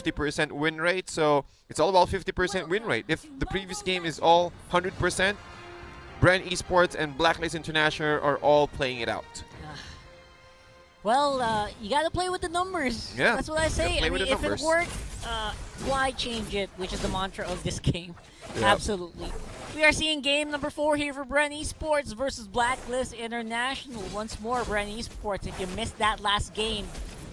50% win rate. So it's all about 50% win rate. If the previous game is all 100%, Bren Esports and Blacklist International are all playing it out. Well, you gotta play with the numbers. Yeah, that's what I say. I mean, if it numbers. worked, why change it? Which is the mantra of this game. Yep. Absolutely. We are seeing game number 4 here for Bren Esports versus Blacklist International. Once more, Bren Esports. If you missed that last game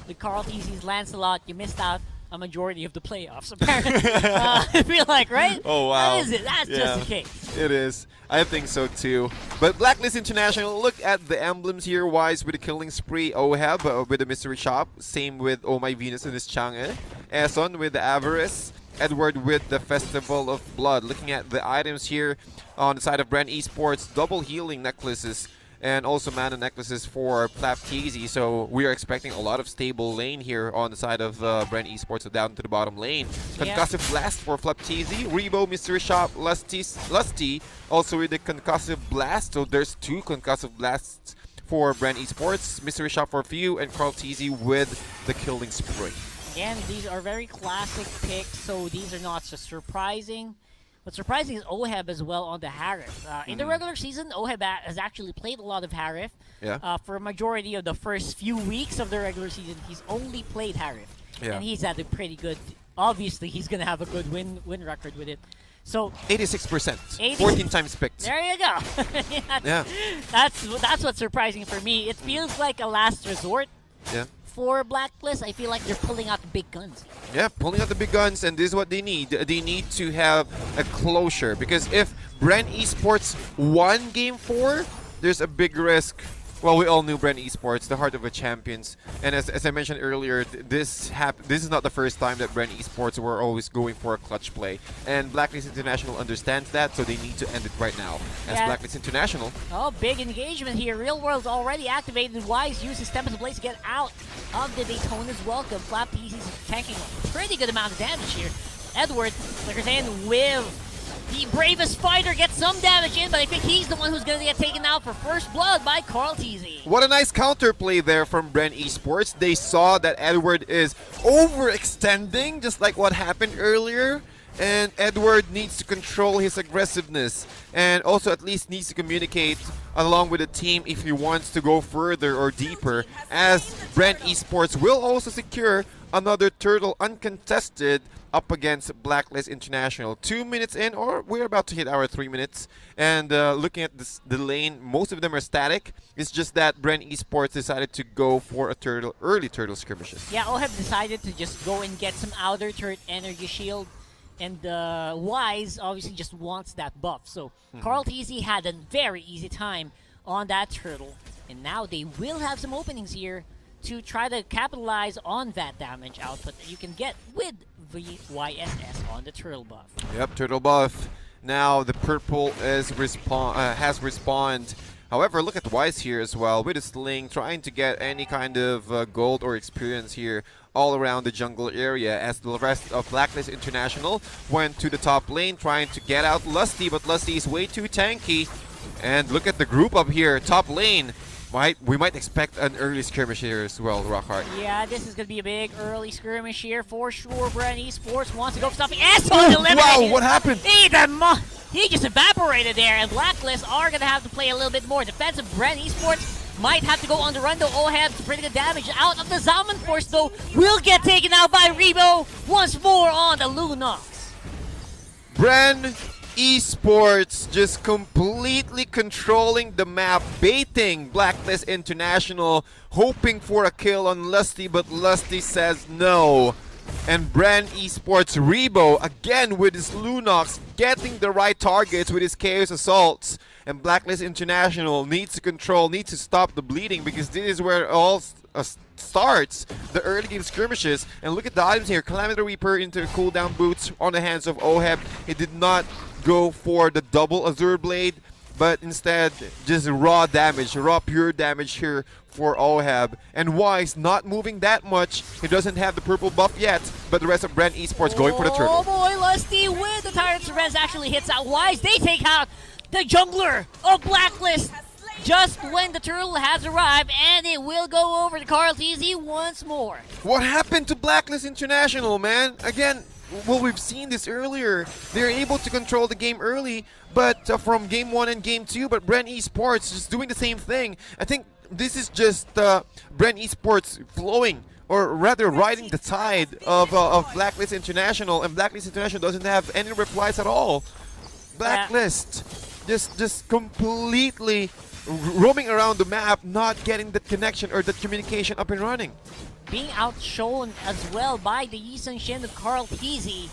with Carl TZ's Lancelot, you missed out a majority of the playoffs. Apparently, I feel like, right? Oh wow, that is it. That's just the case. It is. I think so too. But Blacklist International, look at the emblems here. Wise with the Killing Spree, Oheb with the Mystery Shop. Same with Oh My Venus and his Chang'e. Eson with the Avarice. Edward with the Festival of Blood. Looking at the items here on the side of Bren Esports, double healing necklaces and also mana necklaces for Flapteasy. So we are expecting a lot of stable lane here on the side of Bren Esports, so down to the bottom lane. Concussive Blast for Flapteasy, Rebo, Mystery Shop, Lusty also with the Concussive Blast. So there's 2 Concussive Blasts for Bren Esports, Mystery Shop for Few, and Carl TZ with the Killing Spree. Again, these are very classic picks, so these are not just surprising. What's surprising is Oheb as well on the Harif. In the regular season, Oheb has actually played a lot of Harif. Yeah. For a majority of the first few weeks of the regular season, he's only played Harif. Yeah. And he's had a pretty good, obviously he's going to have a good win record with it. So 86%, 14 times picked. There you go. Yeah. That's what's surprising for me. It feels like a last resort. Yeah. For Blacklist, I feel like they're pulling out the big guns. Yeah, pulling out the big guns, and this is what they need. They need to have a closure, because if Bren Esports won Game 4, there's a big risk. Well, we all knew Bren Esports, the heart of the champions. And as I mentioned earlier, this is not the first time that Bren Esports were always going for a clutch play. And Blacklist International understands that, so they need to end it right now. As Blacklist International. Oh, big engagement here. Real World's already activated. Wise uses Tempest Blaze to get out of the Daytona's welcome. Flapteasy's tanking a pretty good amount of damage here. Edward flickers in with the bravest fighter, gets some damage in, but I think he's the one who's going to get taken out for first blood by Carl TZ. What a nice counterplay there from Bren Esports. They saw that Edward is overextending, just like what happened earlier. And Edward needs to control his aggressiveness, and also at least needs to communicate along with the team if he wants to go further or deeper, as Bren Esports will also secure another turtle uncontested up against Blacklist International. 2 minutes in, or we're about to hit our 3 minutes. And looking at the lane, most of them are static. It's just that Bren Esports decided to go for a early turtle skirmishes. Yeah, Oheb decided to just go and get some outer turret energy shield. And Wise obviously just wants that buff. So Carl TZ had a very easy time on that turtle. And now they will have some openings here to try to capitalize on that damage output that you can get with VYSS on the turtle buff. Yep, turtle buff. Now the purple is has respawned. However, look at Wise here as well with a sling, trying to get any kind of gold or experience here all around the jungle area, as the rest of Blacklist International went to the top lane trying to get out Lusty, but Lusty is way too tanky. And look at the group up here, top lane. We might expect an early skirmish here as well, Rockhart. Yeah, this is going to be a big early skirmish here for sure. Bren Esports wants to go for something. Asshole delivered. Wow, what happened? He just evaporated there, and Blacklist are going to have to play a little bit more defensive. Bren Esports might have to go on the run, though. Oheb some pretty good damage out of the Zaman Force, though. Will get taken out by Rebo once more on the Lunox. Bren Esports just completely controlling the map, baiting Blacklist International, hoping for a kill on Lusty, but Lusty says no. And Bren Esports Rebo again with his Lunox, getting the right targets with his Chaos Assaults. And Blacklist International needs to control, needs to stop the bleeding, because this is where it all starts, the early game skirmishes. And look at the items here. Calamity Reaper into cooldown boots on the hands of Oheb. He did not go for the double Azure Blade, but instead just raw damage, raw pure damage here for Oheb. And Wise not moving that much. He doesn't have the purple buff yet, but the rest of Bren Esports going for the turtle. Oh boy, Lusty with the Tyrant's Revenge actually hits out Wise. They take out the jungler of Blacklist. just when the turtle has arrived, and it will go over to Carl TZ once more. What happened to Blacklist International, man? Again, well, we've seen this earlier. They're able to control the game early, but from game 1 and game 2, but Bren Esports just doing the same thing. I think this is just Bren Esports flowing, or rather riding the tide of Blacklist International, and Blacklist International doesn't have any replies at all. Blacklist just completely roaming around the map, not getting that connection or that communication up and running. Being outshone as well by the Yisun Shin of Carl TZ.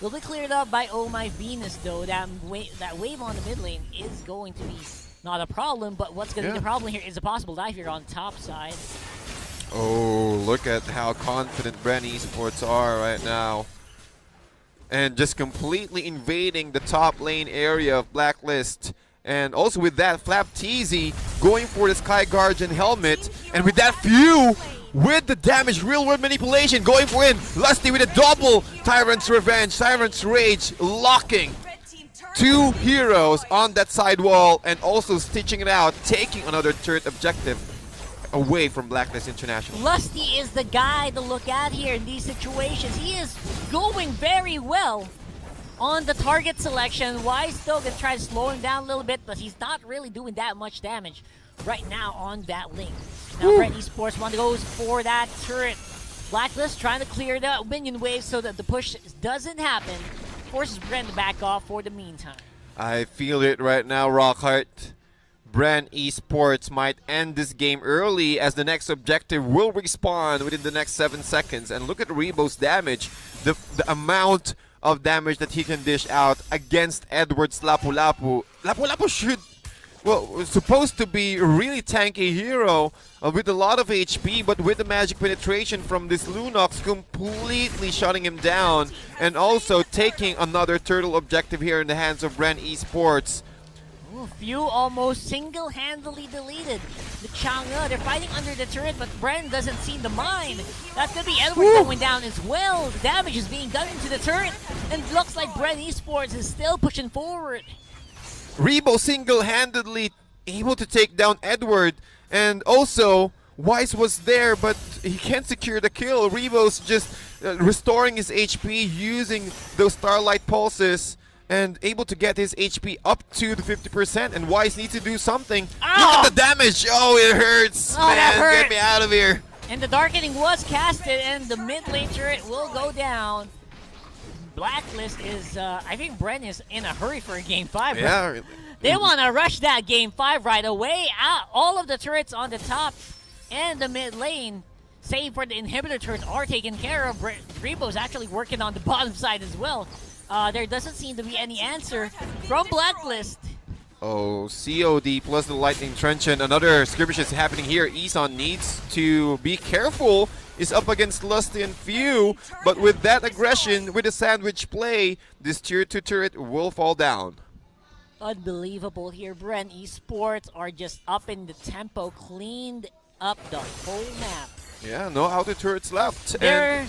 Will be cleared up by Oh My Venus though. That wave on the mid lane is going to be not a problem, but what's going to be the problem here is a possible dive here on top side. Oh, look at how confident Bren Esports are right now. And just completely invading the top lane area of Blacklist. And also with that, Flap TZ going for the Sky Guardian helmet. And with that few, with the damage, real world manipulation going for in. Lusty with a double Tyrant's Revenge, Tyrant's Rage, locking two heroes on that side wall and also stitching it out, taking another turret objective away from Blacklist International. Lusty is the guy to look at here in these situations. He is going very well on the target selection. Wise though gonna try to slow him down a little bit, but he's not really doing that much damage right now on that link. Now Bren Esports one goes for that turret. Blacklist trying to clear the minion wave so that the push doesn't happen. Forces Bren to back off for the meantime. I feel it right now, Rockhart. Bren Esports might end this game early as the next objective will respawn within the next 7 seconds. And look at Rebo's damage. The amount of damage that he can dish out against Edward's Lapu-Lapu. Lapu-Lapu should, well, was supposed to be a really tanky hero with a lot of HP, but with the magic penetration from this Lunox completely shutting him down and also taking another turtle objective here in the hands of Bren Esports. Few almost single-handedly deleted the Chang'e. They're fighting under the turret, but Bren doesn't seem to mind. That's gonna be Edward going down as well. The damage is being done into the turret, and it looks like Bren Esports is still pushing forward. Rebo single-handedly able to take down Edward, and also Wise was there, but he can't secure the kill. Rebo's just restoring his HP using those Starlight Pulses and able to get his HP up to the 50%, and Wise needs to do something. Ow! Look at the damage! Oh, it hurts! Oh, man, that hurt. Get me out of here! And the Darkening was casted, and the mid lane turret will go down. Blacklist is, I think Bren is in a hurry for a game 5. Yeah. They want to rush that game 5 right away. All of the turrets on the top and the mid lane, save for the inhibitor turret, are taken care of. Rebo's actually working on the bottom side as well. There doesn't seem to be any answer from Blacklist. Oh, COD plus the Lightning Truncheon. Another skirmish is happening here. Isan needs to be careful. Is up against Lusty and Few, but with that aggression, with a sandwich play, this tier 2 turret will fall down. Unbelievable here. Bren Esports are just up in the tempo, cleaned up the whole map. Yeah, no outer turrets left. They're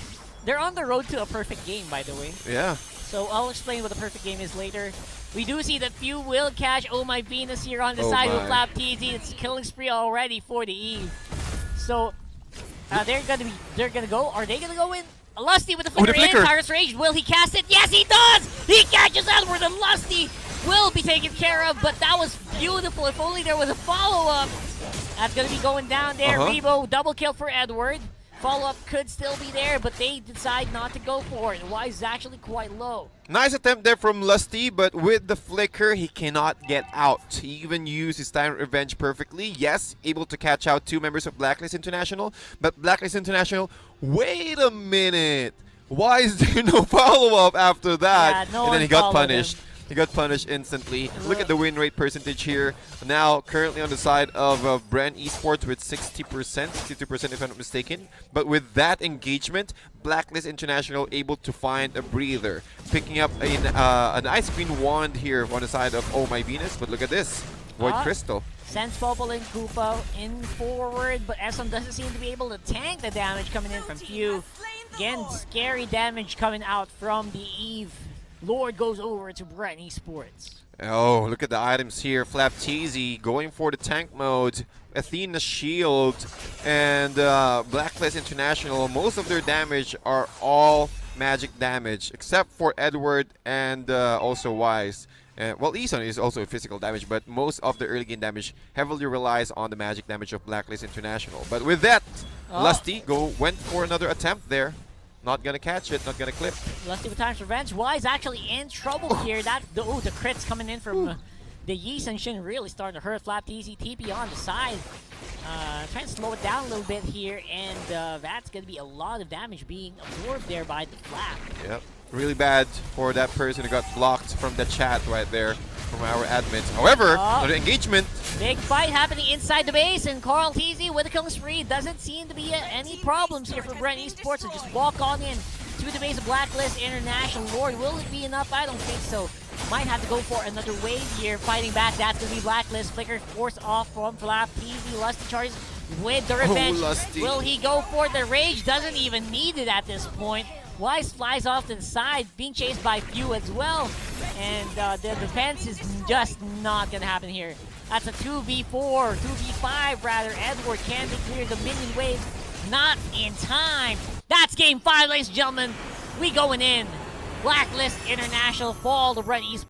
on the road to a perfect game, by the way. Yeah. So I'll explain what the perfect game is later. We do see that Few will catch Oh My Venus here on the side with Flap TZ. It's killing spree already for the Eve. So they're gonna go. Are they gonna go in? Lusty with the flicker in. Tyrant's Rage. Will he cast it? Yes, he does. He catches Edward, and Lusty will be taken care of. But that was beautiful. If only there was a follow-up. That's gonna be going down there. Rebo double kill for Edward. Follow-up could still be there, but they decide not to go for it. Wise is actually quite low. Nice attempt there from Lusty, but with the flicker, he cannot get out. He even used his Tyrant Revenge perfectly. Yes, able to catch out 2 members of Blacklist International, but Blacklist International, wait a minute. Why is there no follow-up after that? Yeah, no and then he got followed punished. him. He got punished instantly. Look at the win rate percentage here. Now, currently on the side of Bren Esports with 60%, 62% if I'm not mistaken. But with that engagement, Blacklist International able to find a breather. Picking up an ice green wand here on the side of Oh My Venus. But look at this. Void Crystal. Sends Popol and Koopa in forward, but SM doesn't seem to be able to tank the damage coming in from Few. Again, scary damage coming out from the Eve. Lord goes over to Bren Esports. Oh, look at the items here. Flapteezy going for the tank mode. Athena Shield and Blacklist International. Most of their damage are all magic damage, except for Edward and also Wise. Well, Eason is also physical damage, but most of the early game damage heavily relies on the magic damage of Blacklist International. But with that, Lusty went for another attempt there. Not gonna catch it, not gonna clip. Lusty with time's revenge. Wise actually in trouble here. That the crits coming in from the Yeast and Shin really starting to hurt. Flapteezy TP on the side. Trying to slow it down a little bit here, and that's gonna be a lot of damage being absorbed there by the Flap. Yep. Really bad for that person who got blocked from the chat right there from our admins. However, another engagement. Big fight happening inside the base, and Carlteezy with a killing spree. Doesn't seem to be any problems here for Bren Esport, so just walk on in to the base of Blacklist International. Lord, will it be enough? I don't think so. Might have to go for another wave here. Fighting back, that's going to be Blacklist. Flicker force off from Flapteezy. Lusty charges with the revenge. Will he go for the rage? Doesn't even need it at this point. Wise flies off to the side, being chased by Few as well. And the defense is just not going to happen here. That's a 2v4, 2v5 rather. Edward can clear the minion wave. Not in time. That's game 5, ladies and gentlemen. We going in. Blacklist International fall to Bren Esport.